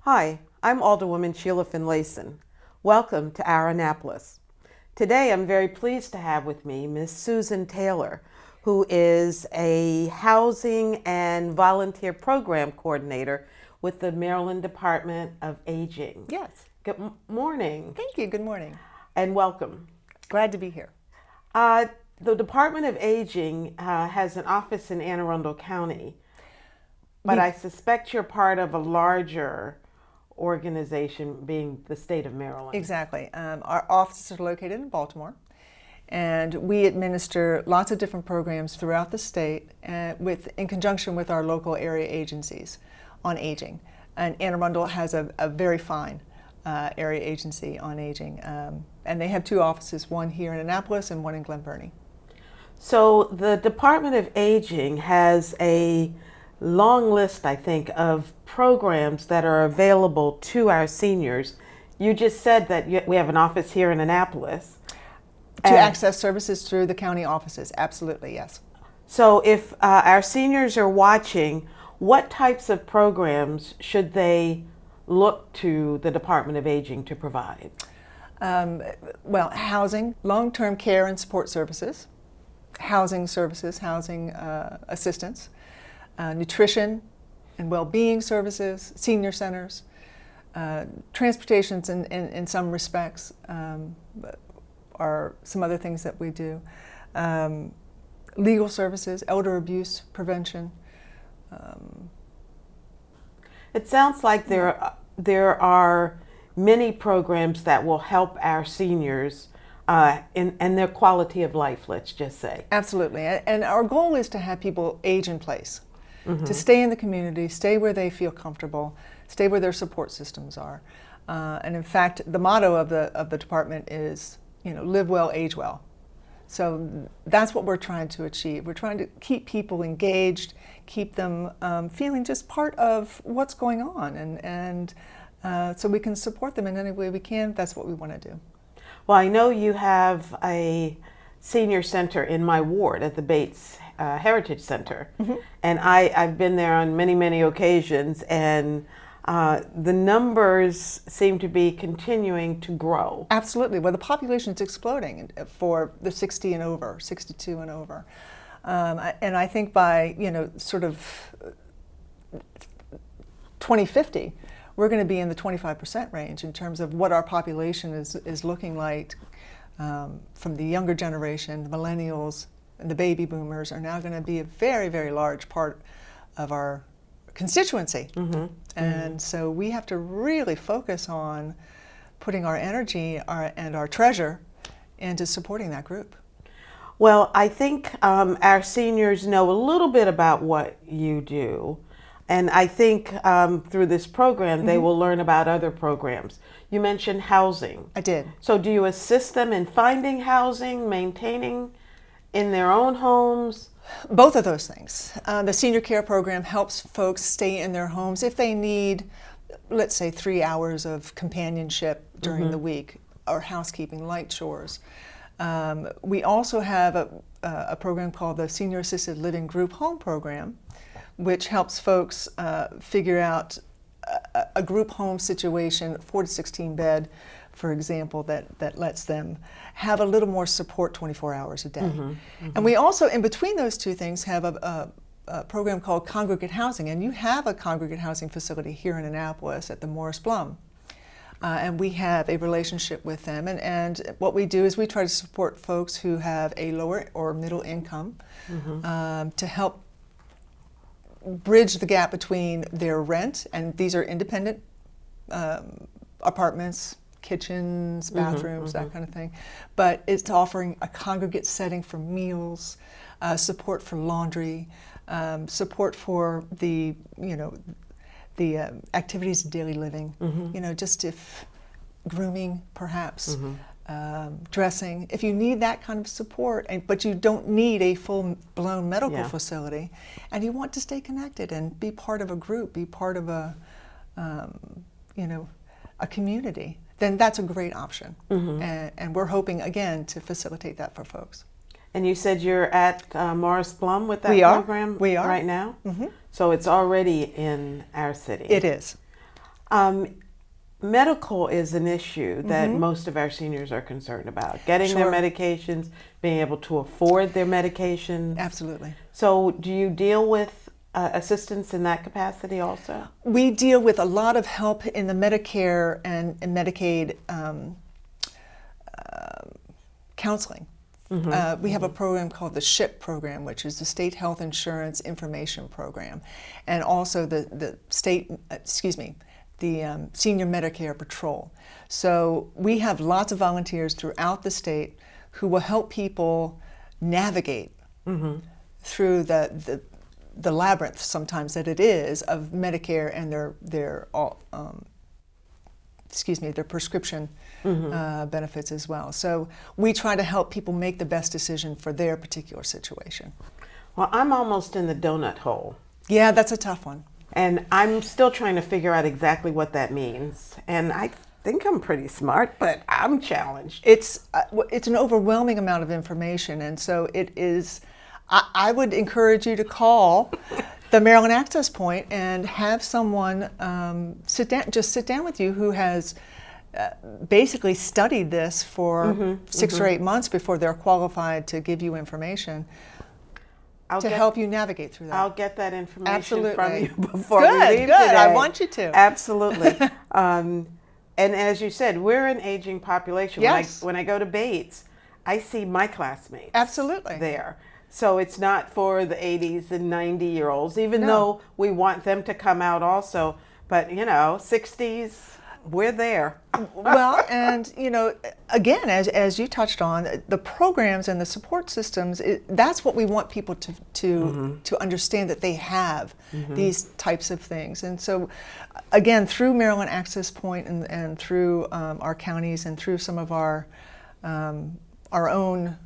Hi, I'm Alderwoman Sheila Finlayson. Welcome to our Annapolis. Today I'm very pleased to have with me Ms. Susan Taylor, who is a housing and volunteer program coordinator with the Maryland Department of Aging. Yes. Good morning. Thank you. Good morning. And welcome. Glad to be here. The Department of Aging has an office in Anne Arundel County, but I suspect you're part of a larger organization, being the state of Maryland. Exactly. Our offices are located in Baltimore, and we administer lots of different programs throughout the state in conjunction with our local area agencies on aging. And Anne Arundel has a very fine area agency on aging, and they have two offices, one here in Annapolis and one in Glen Burnie. So the Department of Aging has a long list, I think, of programs that are available to our seniors. You just said that we have an office here in Annapolis. To access services through the county offices, absolutely, yes. So if our seniors are watching, what types of programs should they look to the Department of Aging to provide? Well, housing, long-term care and support services, housing services, housing assistance, nutrition and well-being services, senior centers, transportations in some respects are some other things that we do, legal services, elder abuse prevention. It sounds like there are many programs that will help our seniors and their quality of life, let's just say. Absolutely, and our goal is to have people age in place. Mm-hmm. To stay in the community, stay where they feel comfortable, stay where their support systems are. And in fact, the motto of the department is, live well, age well. So that's what we're trying to achieve. We're trying to keep people engaged, keep them feeling just part of what's going on, and so we can support them in any way we can. That's what we want to do. Well, I know you have a senior center in my ward at the Bates Heritage Center, mm-hmm. and I've been there on many, many occasions, and the numbers seem to be continuing to grow. Absolutely. Well, the population is exploding for the 60 and over, 62 and over. And I think by, sort of 2050, we're going to be in the 25% range in terms of what our population is looking like from the younger generation. The millennials and the baby boomers are now going to be a very, very large part of our constituency. Mm-hmm. And so we have to really focus on putting our energy and our treasure into supporting that group. Well, I think our seniors know a little bit about what you do. And I think through this program, mm-hmm. they will learn about other programs. You mentioned housing. I did. So do you assist them in finding housing, maintaining in their own homes? Both of those things. The senior care program helps folks stay in their homes if they need, let's say, 3 hours of companionship during mm-hmm. the week or housekeeping, light chores. We also have a program called the Senior Assisted Living Group Home Program, which helps folks figure out a group home situation, 4 to 16 bed, for example, that lets them have a little more support 24 hours a day. Mm-hmm, mm-hmm. And we also, in between those two things, have a program called congregate housing. And you have a congregate housing facility here in Annapolis at the Morris Blum. And we have a relationship with them. And what we do is we try to support folks who have a lower or middle income mm-hmm. to To help bridge the gap between their rent, and these are independent apartments, kitchens, bathrooms, mm-hmm, that kind of thing, but it's offering a congregate setting for meals, support for laundry, support for the activities of daily living, mm-hmm. Just if grooming perhaps, mm-hmm. Dressing. If you need that kind of support, but you don't need a full-blown medical facility, and you want to stay connected and be part of a group, be part of a community, then that's a great option. Mm-hmm. And we're hoping, again, to facilitate that for folks. And you said you're at Morris Blum with that program we are. Right now? Mm-hmm. So it's already in our city. It is. Medical is an issue that Mm-hmm. most of our seniors are concerned about. Getting their Sure. medications, being able to afford their medications. Absolutely. So do you deal with assistance in that capacity also? We deal with a lot of help in the Medicare and Medicaid counseling. We have a program called the SHIP program, which is the State Health Insurance Information Program, and also the Senior Medicare Patrol. So we have lots of volunteers throughout the state who will help people navigate through the labyrinth sometimes that it is of Medicare and their prescription benefits as well. So we try to help people make the best decision for their particular situation. Well, I'm almost in the donut hole. Yeah, that's a tough one. And I'm still trying to figure out exactly what that means. And I think I'm pretty smart, but I'm challenged. It's an overwhelming amount of information, and so it is. I would encourage you to call the Maryland Access Point and have someone sit down with you who has basically studied this for 6 or 8 months before they're qualified to give you information to help you navigate through that. I'll get that information Absolutely. from you before Good, we leave good. today. I want you to. Absolutely. And as you said, we're an aging population. Yes. When I go to Bates, I see my classmates. Absolutely. There. So it's not for the 80s and 90-year-olds, even No. though we want them to come out also. But, 60s, we're there. Well, and again, as you touched on, the programs and the support systems, that's what we want people to understand, that they have these types of things. And so, again, through Maryland Access Point and through our counties and through some of our own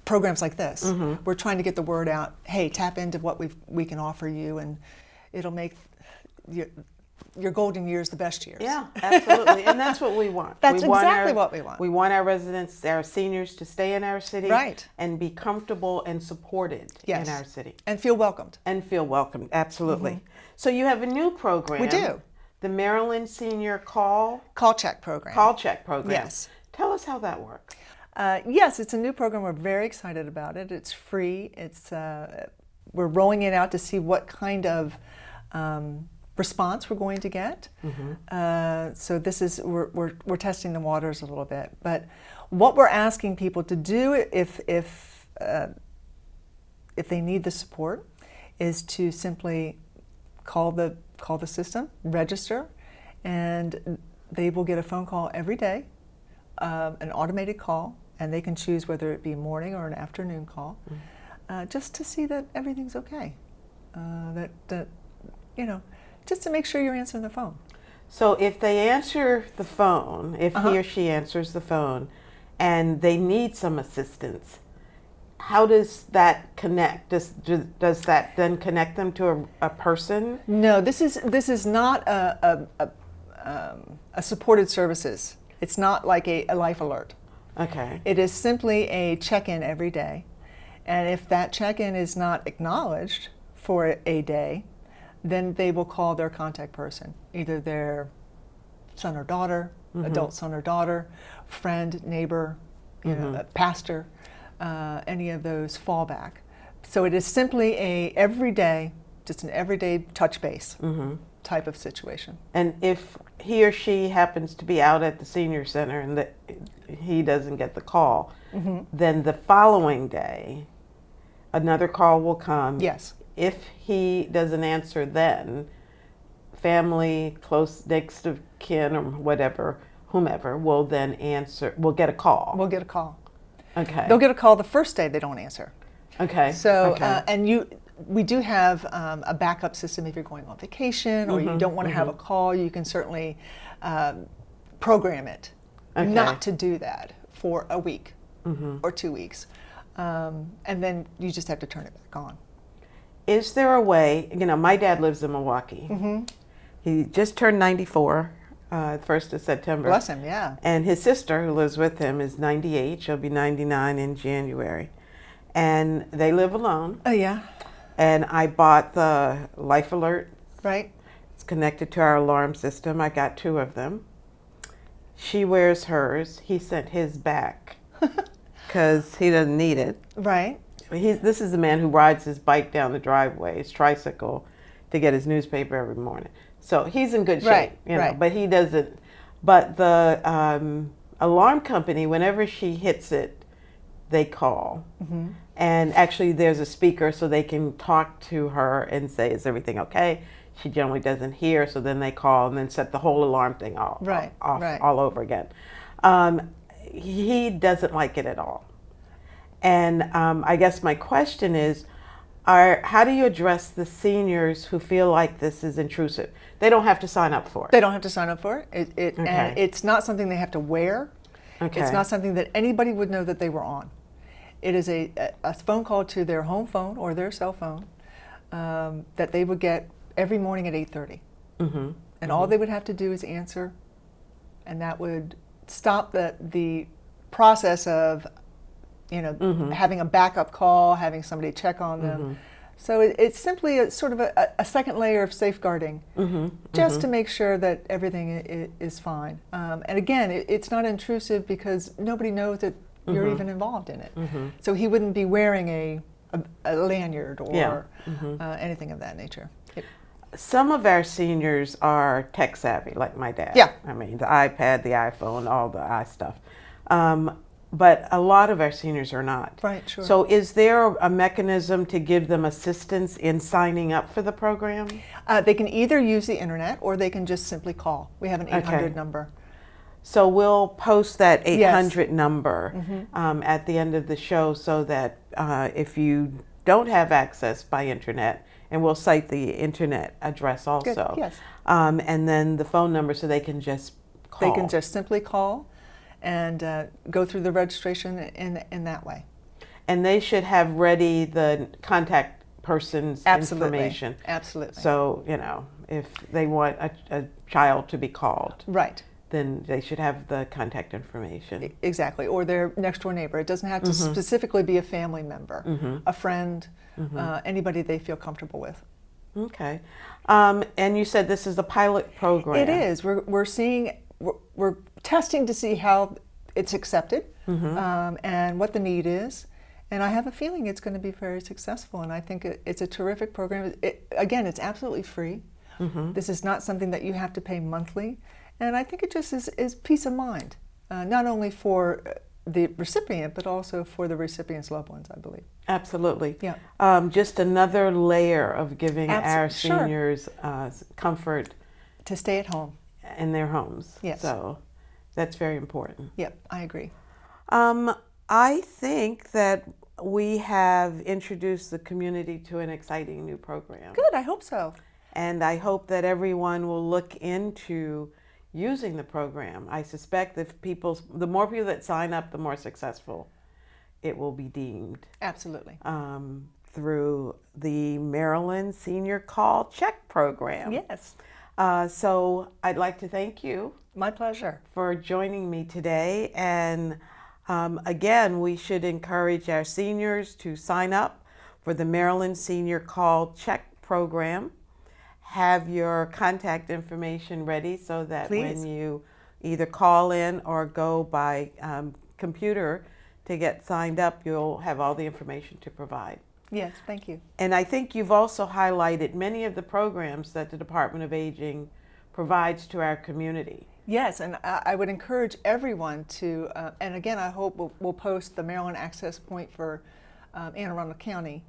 programs like this, we're trying to get the word out. Hey, tap into what we can offer you, and it'll make your golden years the best years. Yeah, absolutely. And that's what we want. That's we want exactly what we want. We want our residents, our seniors, to stay in our city, Right. and be comfortable and supported Yes. in our city. And feel welcomed. And feel welcome, absolutely. So you have a new program. We do. The Maryland Senior Call Check program. Check program. Yes. Tell us how that works. Yes, it's a new program. We're very excited about it. It's free. We're rolling it out to see what kind of response we're going to get. So this is we're testing the waters a little bit. But what we're asking people to do if they need the support is to simply call the system, register, and they will get a phone call every day, an automated call, and they can choose whether it be a morning or an afternoon call, just to see that everything's okay. Just to make sure you're answering the phone. So if they answer the phone, if he or she answers the phone, and they need some assistance, how does that connect? Does that then connect them to a person? No, this is not a supported services. It's not like a life alert. Okay. It is simply a check-in every day, and if that check-in is not acknowledged for a day, then they will call their contact person, either their son or daughter, adult son or daughter, friend, neighbor, a pastor, any of those fallback. So it is simply an everyday touch base type of situation. And if he or she happens to be out at the senior center and he doesn't get the call, then the following day, another call will come. Yes. If he doesn't answer, then family, close next of kin or whatever, whomever, will then answer, will get a call. We'll get a call. Okay. They'll get a call the first day they don't answer. Okay. So, okay. We do have a backup system if you're going on vacation or you don't want to have a call. You can certainly program it not to do that for a week or 2 weeks, and then you just have to turn it back on. Is there a way? My dad lives in Milwaukee. He just turned 94, 1st of September. Bless him, yeah. And his sister, who lives with him, is 98. She'll be 99 in January, and they live alone. Oh yeah. And I bought the Life Alert Right. It's connected to our alarm system. I got 2 of them. She wears hers. He sent his back because he doesn't need it. Right. This is a man who rides his bike down the driveway, his tricycle, to get his newspaper every morning. So he's in good shape, Right, you know, right. but he doesn't. But the alarm company, whenever she hits it, they call. Mm-hmm. And actually there's a speaker so they can talk to her and say, is everything okay? She generally doesn't hear, so then they call and then set the whole alarm thing off all over again. He doesn't like it at all. And I guess my question is, how do you address the seniors who feel like this is intrusive? They don't have to sign up for it. They don't have to sign up for it. Okay. And it's not something they have to wear. Okay. It's not something that anybody would know that they were on. It is a phone call to their home phone or their cell phone that they would get every morning at 8:30. Mm-hmm. And all they would have to do is answer, and that would stop the process of, you know, having a backup call, having somebody check on them. So it's simply a sort of a second layer of safeguarding, just to make sure that everything is fine. And again, it's not intrusive because nobody knows that you're even involved in it. So he wouldn't be wearing a lanyard or anything of that nature. Some of our seniors are tech savvy, like my dad. Yeah. I mean, the iPad, the iPhone, all the stuff. But a lot of our seniors are not. Right, sure. So is there a mechanism to give them assistance in signing up for the program? They can either use the internet or they can just simply call. We have an 800 Okay. number. So we'll post that 800 Yes. number at the end of the show so that if you don't have access by internet, and we'll cite the internet address also. Good, yes. And then the phone number so they can just call. They can just simply call and go through the registration in that way. And they should have ready the contact person's Absolutely. information. Absolutely. So, you know, if they want a child to be called, Right. then they should have the contact information. Exactly. Or their next door neighbor. It doesn't have to specifically be a family member, a friend, anybody they feel comfortable with. Okay. And you said this is a pilot program. It is. We're testing to see how it's accepted and what the need is. And I have a feeling it's going to be very successful. And I think it's a terrific program. Again, it's absolutely free. This is not something that you have to pay monthly. And I think it just is peace of mind, not only for the recipient, but also for the recipient's loved ones, I believe. Absolutely. Yeah. Just another layer of giving our Sure. seniors comfort To stay at home. in their homes. Yes. So that's very important. Yep, I agree. I think that we have introduced the community to an exciting new program. Good, I hope so. And I hope that everyone will look into using the program. I suspect that the more people that sign up, the more successful it will be deemed. Absolutely. Through the Maryland Senior Call Check Program. Yes. So I'd like to thank you My pleasure. for joining me today. And again, we should encourage our seniors to sign up for the Maryland Senior Call Check Program. Have your contact information ready so that Please. when you either call in or go by computer to get signed up, you'll have all the information to provide. Yes, thank you. And I think you've also highlighted many of the programs that the Department of Aging provides to our community. Yes, and I would encourage everyone to, and again, I hope we'll post the Maryland Access Point for Anne Arundel County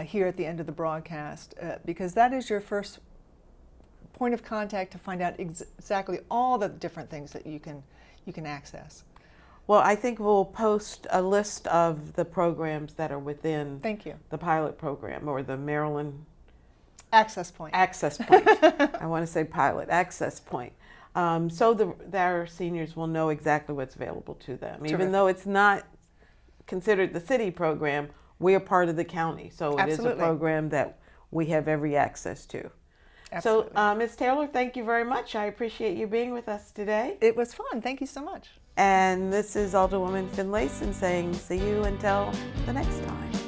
here at the end of the broadcast, because that is your first point of contact to find out exactly all the different things that you can access. Well, I think we'll post a list of the programs that are within Thank you. the pilot program or the Maryland Access Point. Access Point. I want to say pilot access point. So our seniors will know exactly what's available to them. Terrific. Even though it's not considered the city program, we are part of the county. So it is a Absolutely. program that we have every access to. Absolutely. So, Ms. Taylor, thank you very much. I appreciate you being with us today. It was fun. Thank you so much. And this is Alderwoman Finlayson saying see you until the next time.